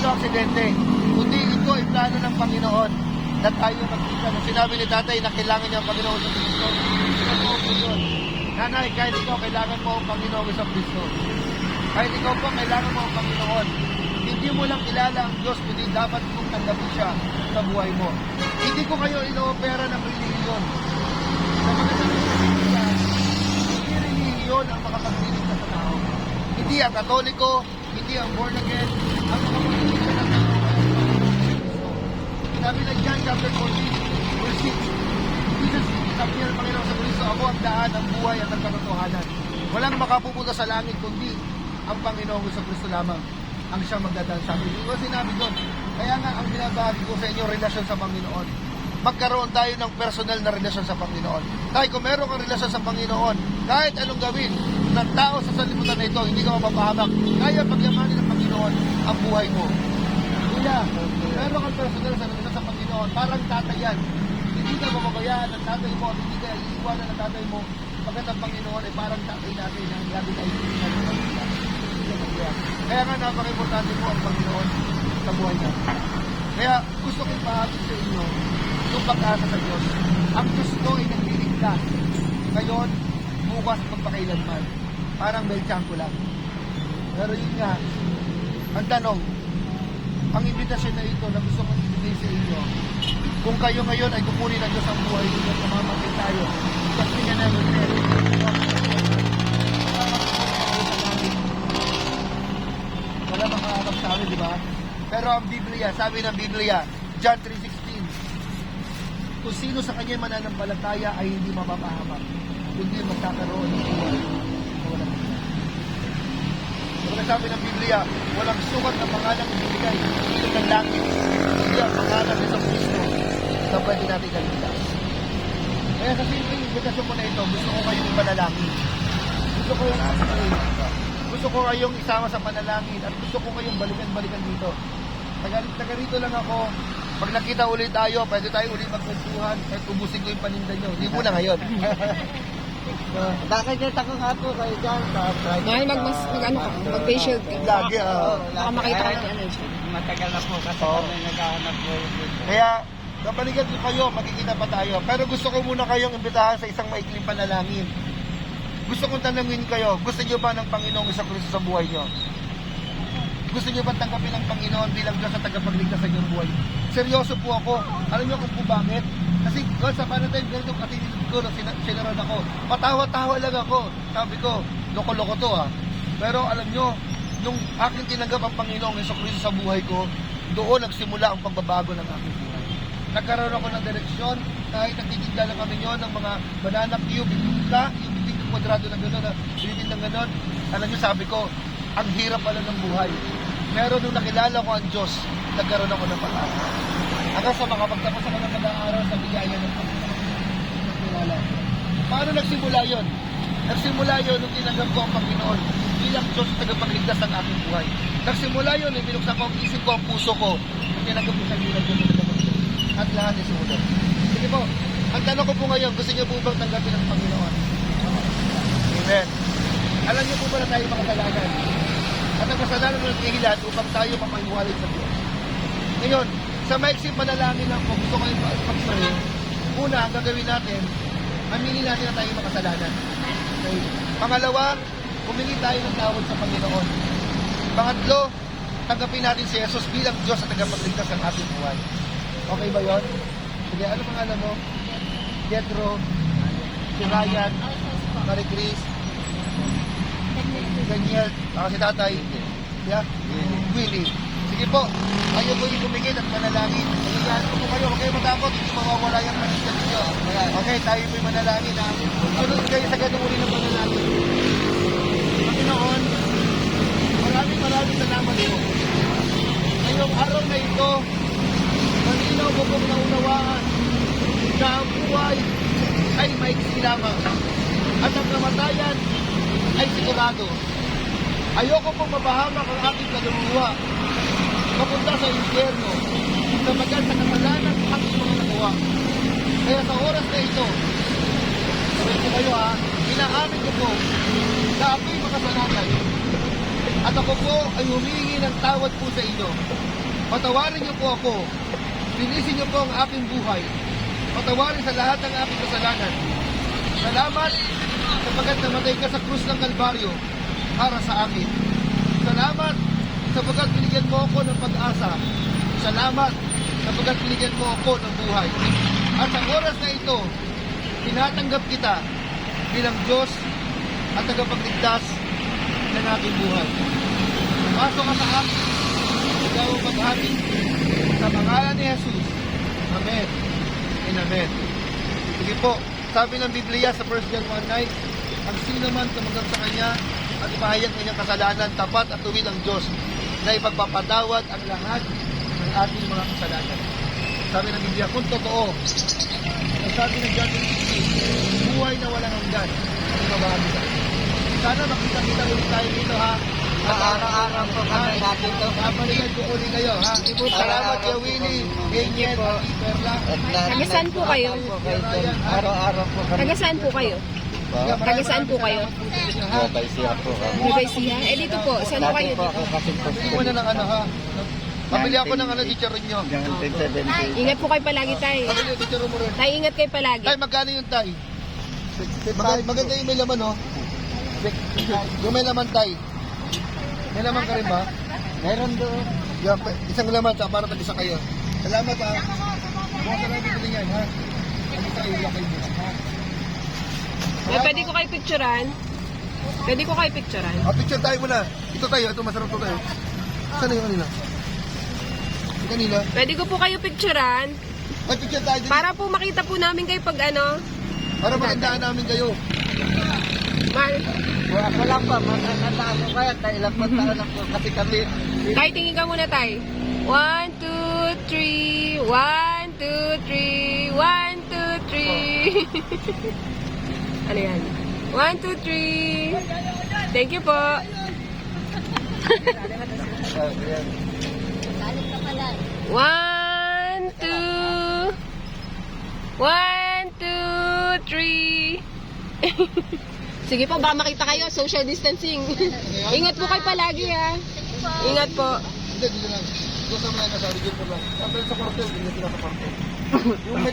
ito aksidente, kundi ito ay plano ng Panginoon na tayo magkita. Nung sinabi ni tatay na kailangan niya ang Panginoon sa Kristo, sinabuo ko yun. Nanay, kahit ikaw kailangan mo ang Panginoon sa Kristo. Kahit ikaw po kailangan mo ang Panginoon. Hindi mo lang kilala ang Diyos, kundi dapat mong tanggapin siya sa buhay mo. Hindi ko kayo inoopera ng religion. Sa magandang religion, hindi religion ang makapagpilitan sa tao. Hindi ang Katoliko, hindi ang born again, ang makapagpilitan ng tao. Sabi na John chapter 14, verse 6, Jesus, sabi niya ng Panginoon sa Kristo, ako ang daan, ang buhay at ang katotohanan. Walang makapupunta sa langit kundi ang Panginoon sa Kristo lamang ang siyang magdadaan sa amin. Ito sinabi doon. Kaya nga ang binabahagi ko sa inyo, relasyon sa Panginoon. Magkaroon tayo ng personal na relasyon sa Panginoon. Dahil kung meron kang relasyon sa Panginoon, kahit anong gawin ng tao sa salimutan na ito, hindi ka mapapahamak. Kaya pagyamanin ng Panginoon ang buhay mo. Kuya, meron kang personal sa relasyon sa Panginoon, parang tatay yan. Hindi ka mababayaan ng tatay mo at hindi ka iiwanan ng tatay mo. Pagkat ang Panginoon ay parang tatay natin na lagi tayo pinagpapalala. Kaya nga napaka-importante po ang Panginoon sa buhay natin. Kaya gusto ko ipahagin sa inyo yung pag-asa sa Diyos. Ang Diyos ko ay nagliligtas. Ngayon, bukas at magpakailanman. Parang belchangko lang. Pero yun nga, ang tanong, ang imbitasyon na ito na gusto kong ibigay sa inyo, kung kayo ngayon ay kukunin ng Diyos ang buhay ninyo at mamamatay tayo, kasi nga na wala makaharap sa amin, di ba? Pero ang Biblia, sabi ng Biblia, John 3:16, kung sino sa kanya mananampalataya ay hindi mapapahamak, kundi magkakaroon ng buhay na walang hanggan. Kaya sabi ng Biblia, walang sukat na pangalang ibibigay dito ng langit, hindi ang pangalan ng Kristo na pwede natin gamitas. Kaya sa simple invitation ko na ito, gusto ko kayong ipanalangin. Gusto ko yung gusto ko kayong isama sa panalangin at gusto ko kayong balikan dito. Taga rito lang ako. Pag nakita ulit tayo, pwede tayo ulit magkwentuhan kahit ubusin ko yung paninda nyo. Hindi muna ngayon. Nakakita ko nga po kayo dyan sa Dahil mag-facial ka. Lagi, Baka makita ko yung ano. Matagal na po kasi kami naghahanap po. Kaya, kapaligan ko kayo, magkikita pa tayo. Pero gusto ko muna kayong imbitahan sa isang maikling panalangin. Gusto kong tanungin kayo, gusto niyo ba ng Panginoong Kristo sa buhay niyo? Gusto niyo ba tanggapin ng Panginoon bilang Diyos sa tagapagligtas sa inyong buhay? Seryoso po ako. Alam niyo kung po bakit? Kasi sa panatime, ganito kasi ko, sinarad ako. Patawa-tawa lang ako. Sabi ko, loko-loko to ha. Pero alam niyo, nung aking tinanggap ang Panginoong Kristo sa buhay ko, doon nagsimula ang pagbabago ng aking buhay. Nagkaroon ako ng direksyon, kahit nagtitinda lang kami yun ng mga banana cube, yung kwadrado na gano'n, pilitin ng gano'n. Alam niyo, sabi ko, ang hirap pala ng buhay. Meron nung nakilala ko ang Diyos, nagkaroon ako ng pag-asa. Hanggang sa makapagtapos ako ng mag-aaral sa biyaya ng Panginoon. Paano nagsimula yon? Nagsimula yon nung tinanggap ko ang Panginoon bilang Diyos sa tagapagligtas ng aking buhay. Nagsimula yon nung binuksan ko ang isip ko, ang puso ko, nung tinanggap ko sa bilang Diyos sa tagapagligtas. At lahat ay sumunod. Sige po, ang tanong ko po ngayon, gusto niyo po bang tanggapin ng Panginoon? Amen. Alam niyo po ba na tayo makasalanan? At ang kasalanan ng kahilan upang tayo mapahiwalay sa Diyos. Ngayon, sa maiksing panalangin lang po, gusto ko yung pag-pray. Una, ang gagawin natin, aminin natin na tayo makasalanan. Okay. Pangalawa, humingi tayo ng tawad sa Panginoon. Pangatlo, tanggapin natin si Jesus bilang Diyos at tagapagligtas ng ating buhay. Okay ba yon? Sige, ano pangalan mo? Jetro, si Ryan, Marie Chris, Daniel, si Tatay, yeah? Willie. Sige po, kayo po yung tumingin at manalangin. Ayan po kayo, huwag kayo matakot, hindi mawawala yung panindan ninyo. Okay, tayo po yung manalangin. Sunod kayo sa ganung uli ng manalangin. Panginoon, maraming salamat po. Ngayong araw na ito, malinaw po kong naunawaan na ang buhay ay maiksi lamang at ang kamatayan ay sigurado. Ayoko pong mapahamak ang aking kaluluwa papunta sa impyerno sapagkat sa kasalanan ng aking mga nagawa. Kaya sa oras na ito, sabi ko kayo inaamin ko po na ako'y makasalanan At ako po ay humihingi ng tawad po sa inyo. Patawarin niyo po ako. Linisin niyo po ang aking buhay. Patawarin sa lahat ng aking kasalanan. Salamat sapagkat namatay ka sa krus ng Kalbaryo para sa akin. Salamat sapagkat binigyan mo ako ng pag-asa. Salamat sapagkat binigyan mo ako ng buhay. At sa oras na ito, tinatanggap kita bilang Diyos at tagapagligtas ng aking buhay. Pumasok ka sa akin, ikaw ang maghari. Sa pangalan ni Jesus. Amen. And amen. Sige po, sabi ng Biblia sa 1 John 1:9, ang sino man tumanggap sa Kanya at ipahayag kanyang kasalanan, tapat at tuwid ang Diyos na ipagpapatawad ang lahat ng ating mga kasalanan. Sabi ng Biblia, kung totoo, ang sabi ng John 3:16, buhay na walang hanggan ang ibabahagi sa atin. Sana makita-kita ulit tayo dito, ha? Araw-araw po kami nandito. Kapaligan ko ulit kayo, ha? Salamat kay Willie, Ganyan, Perla. Taga saan po kayo? Araw-araw po kami. Taga saan po kayo? Taga saan po kayo? Bye siya po kami. Nueva Ecija? Eh dito po, saan po kayo? po ako kasi po. Hindi mo na ng ano, ha? Pabili ako ng ano, chicharon nyo. Yung 1070. Ingat po kayo palagi, tay. Pabili yung chicharon mo rin. Tay, ingat kayo palagi. Tay, magkano yung tay? Maganda yung may laman, oh. Yung may laman, tay. May laman ka rin ba? Meron doon. Yan, isang laman, sa para tag-isa kayo. Salamat, ha? Bukas na lang bibili yan, ha? Tag-isa kayo lang kayo bukas, ha? Eh, pwede ko kayo picturean? Pwede ko kayo picturean? Picture tayo muna. Ito tayo, ito masarap to tayo. Saan na yung kanila? Yung kanila? Pwede ko po kayo picturean? Ay, picture tayo din. Para po makita po namin kayo pag ano. Para magandaan namin kayo. Mal. Ako lang pa, magkakataan ko kaya. Ilang po taon na po kasi kami. Tay, tingin ka muna, tay. 1, 2, 3. 1, 2, 3. 1, 2, 3. Ano yan? 1, 2, 3. Thank you po. One, two. 1, 2, 3. Sige po, baka makita kayo. Social distancing. Ingat po kayo palagi, ha. Ingat po. Hindi, dito lang. Gusto mo lang nasabi dito lang. Sa kwartel, hindi sila sa kwartel. Yung